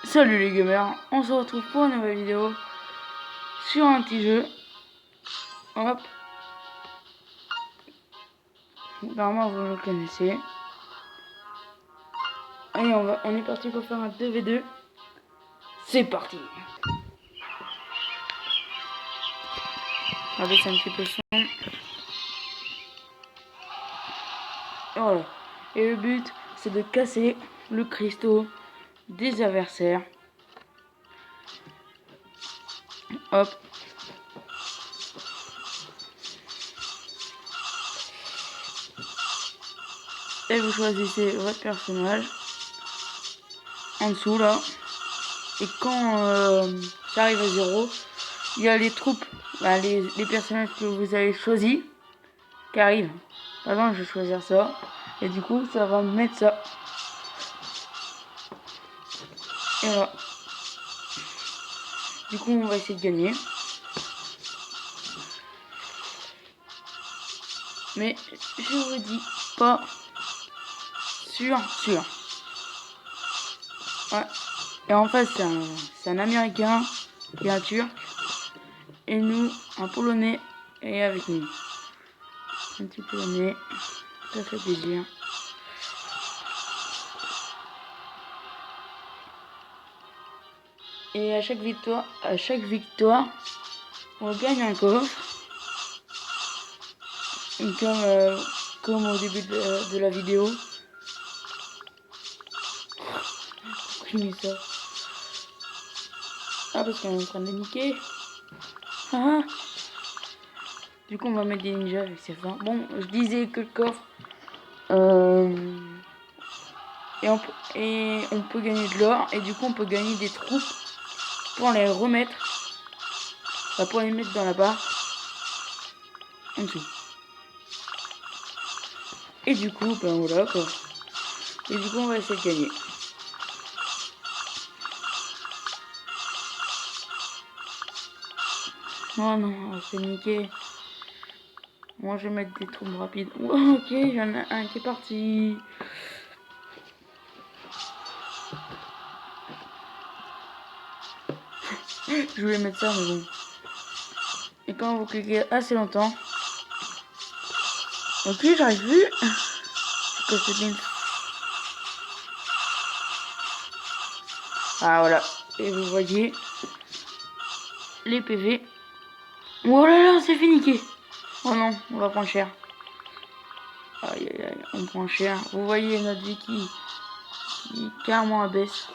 Salut les gamers, on se retrouve pour une nouvelle vidéo sur un petit jeu. Hop. Normalement vous le connaissez. Allez, on est parti pour faire un 2v2. C'est parti. On va baisser un petit peu le son. Et voilà. Et le but c'est de casser le cristaux des adversaires. Hop. Et vous choisissez votre personnage en dessous là. Et quand ça arrive à 0, il y a les troupes, les personnages que vous avez choisis qui arrivent. Par exemple, je vais choisir ça. Et du coup, ça va me mettre ça. Et voilà. Du coup, on va essayer de gagner. Mais je vous dis pas sûr. Ouais. Et en fait, c'est un Américain et un Turc. Et nous, un Polonais est avec nous. Un petit Polonais. Ça fait plaisir. Et à chaque victoire, on gagne un coffre. Et comme au début de la vidéo. Pourquoi j'ai mis ça? Ah, parce qu'on est en train de les niquer. Ah. Du coup, on va mettre des ninjas avec ces fins. Bon, je disais que le coffre. Et on peut gagner de l'or. Et du coup, on peut gagner des troupes pour les remettre. Enfin, pour les mettre dans la barre. En dessous. Et du coup, ben voilà quoi. Et du coup, on va essayer de gagner. Oh non, c'est niqué. Moi, je vais mettre des troupes rapides. Oh, ok, il y en a un qui est parti. Je voulais mettre ça, mais bon. Et quand vous cliquez assez longtemps. Ok, j'arrive plus. C'est quoi cette ligne? Ah, voilà. Et vous voyez les PV. Oh là là, c'est fini. Oh non, on va prendre cher. Aïe aïe aïe, on prend cher. Vous voyez notre vie qui carrément abaisse.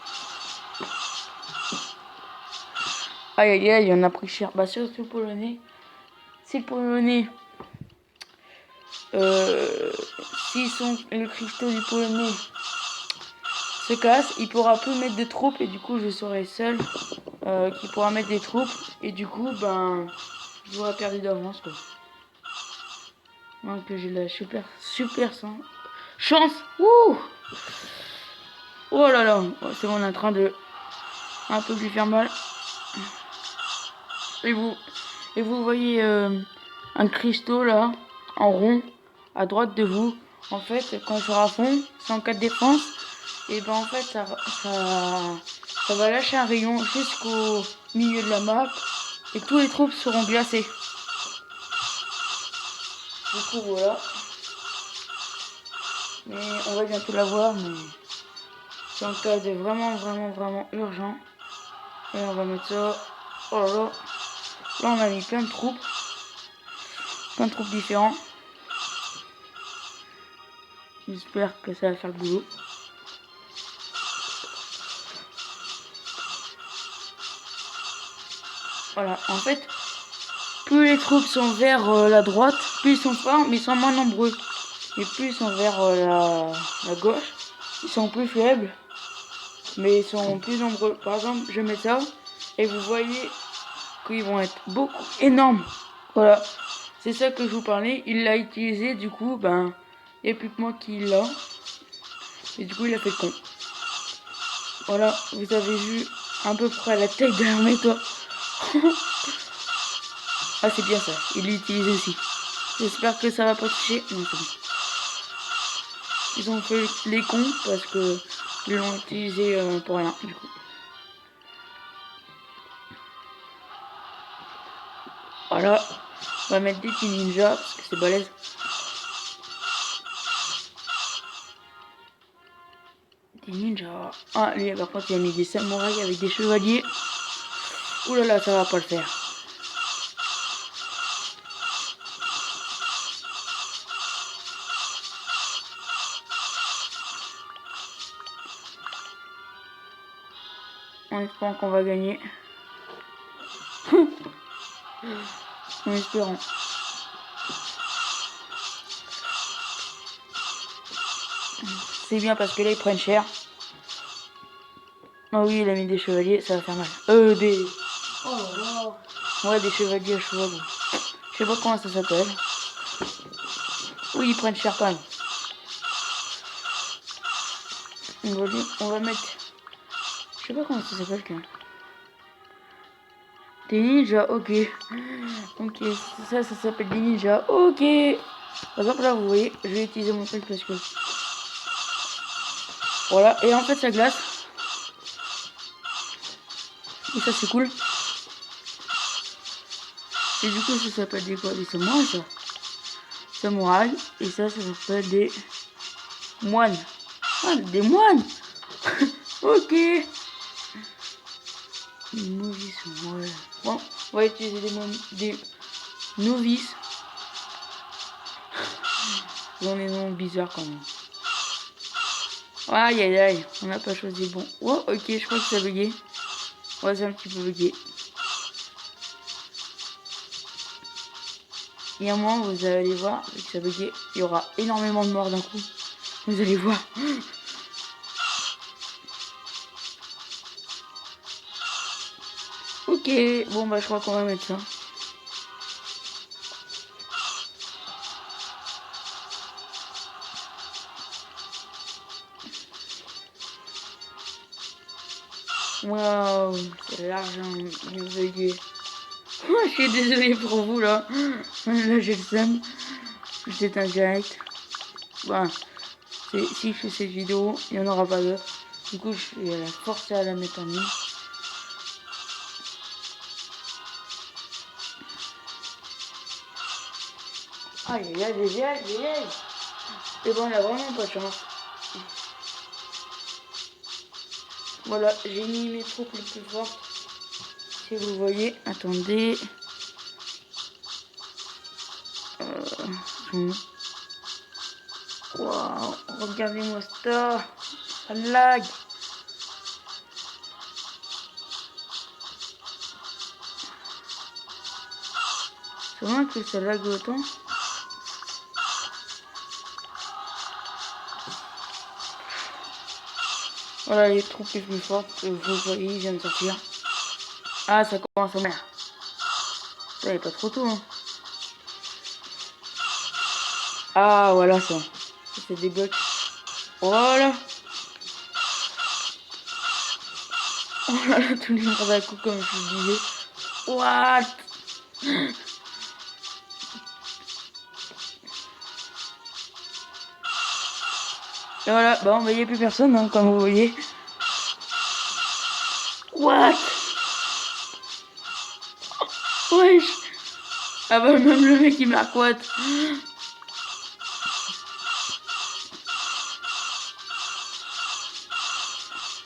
Aïe aïe aïe, on a pris cher. Bah surtout le Polonais. Si le Polonais, si le cristaux du Polonais se casse, il pourra plus mettre de troupes et du coup je serai seul qui pourra mettre des troupes et du coup ben j'aurai perdu d'avance quoi. Moi que j'ai la super chance. Ouh. Oh là là, c'est bon, on est en train de un peu lui faire mal. Et vous voyez un cristaux là, en rond, à droite de vous. En fait, quand il sera à fond, c'est en cas de défense. Et ben en fait, ça va lâcher un rayon jusqu'au milieu de la map. Et tous les troupes seront glacées. Du coup, voilà. Mais on va bientôt l'avoir, mais c'est en cas de vraiment urgent. Et on va mettre ça. Oh là là. Là, on a mis plein de troupes différents. J'espère que ça va faire le boulot. Voilà, en fait, plus les troupes sont vers la droite, plus ils sont forts, mais ils sont moins nombreux. Et plus ils sont vers la gauche, ils sont plus faibles, mais ils sont plus nombreux. Par exemple, je mets ça, et vous voyez qu'ils vont être beaucoup énormes. Voilà, c'est ça que je vous parlais. Il l'a utilisé, du coup, ben, il n'y a plus que moi qui l'a. Et du coup, il a fait le con. Voilà, vous avez vu à peu près la taille de l'armée, toi. Ah, c'est bien ça, il l'utilise aussi. J'espère que ça va pas toucher. Non, c'est bon. Ils ont fait les cons parce que ils l'ont utilisé pour rien, du coup. Voilà. On va mettre des petits ninjas parce que c'est balèze. Des ninjas. Ah, lui, par contre, il a mis des samouraïs avec des chevaliers. Ouh là là, ça va pas le faire. En espérant qu'on va gagner. En espérant. C'est bien parce que là ils prennent cher. Oh oui, il a mis des chevaliers, ça va faire mal. Des... Oh là là. Ouais, des chevaliers à cheval. Je sais pas comment ça s'appelle. Oui, ils prennent cher quand même. On va mettre... Je sais pas comment ça s'appelle quand même. Des ninjas, ok. Ok, ça s'appelle des ninjas, ok. Par exemple là, vous voyez, je vais utiliser mon truc parce que... Voilà, et en fait ça glace. Et ça c'est cool. Et du coup ça s'appelle des quoi? Des samouraïs ça. Samouraïs. Et ça s'appelle des moines. Ah, des moines. Ok. Des novices, ouais. Bon, on va utiliser des novices. Ils ont des noms bizarres quand même. Aïe aïe aïe, on n'a pas choisi le bon. Oh ok, je crois que ça a bugué. Ouais, c'est un petit peu bugué. Et à un moment, vous allez voir, vu que ça bugué, il y aura énormément de morts d'un coup. Vous allez voir. Ok, bon bah je crois qu'on va mettre ça. Waouh, c'est l'argent, bien bugué. Je suis désolé pour vous là. Là j'ai le seum. C'est un direct. Bon, si je fais cette vidéo, il n'y en aura pas d'autres. Du coup, je vais la forcer à la mettre en ligne. Aïe aïe aïe aïe aïe aïe. Et bon, on a vraiment pas de chance. Voilà, j'ai mis mes troupes les plus fortes. Si vous voyez, attendez. Waouh, regardez-moi ça. Ça lag. C'est vrai que ça lag autant. Voilà les troupes les plus fortes. Vous voyez, ils viennent de sortir. Ah, ça commence à merde. Ça n'est pas trop tôt. Hein. Ah, voilà ça. Ça c'est des blocs. Voilà. Oh là là, tous les morts d'un coup, comme je vous disais. What? Et voilà, bah on voyait plus personne, hein, comme vous voyez. What? Wesh. Ah bah même le mec il marque what?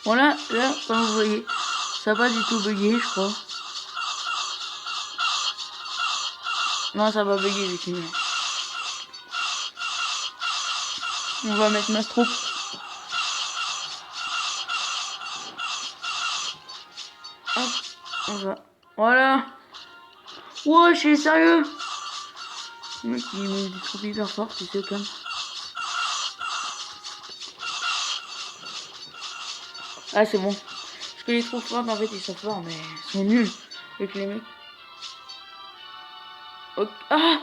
Voilà, là, comme vous voyez, ça va pas du tout bugger, je crois. Non, ça va bugger, effectivement. On va mettre ma troupe. Hop, on va. Voilà. Ouais, je suis sérieux. Le mec, il met des troupes hyper fortes, c'est comme. Ah, c'est bon. Parce que les troupes fortes, en fait, ils sont forts, mais ils sont nuls. Avec les mecs. Okay. Ah,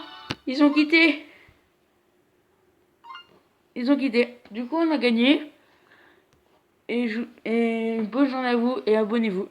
ils ont quitté. Ils ont quitté. Du coup, on a gagné. Et bonne journée à vous et abonnez-vous.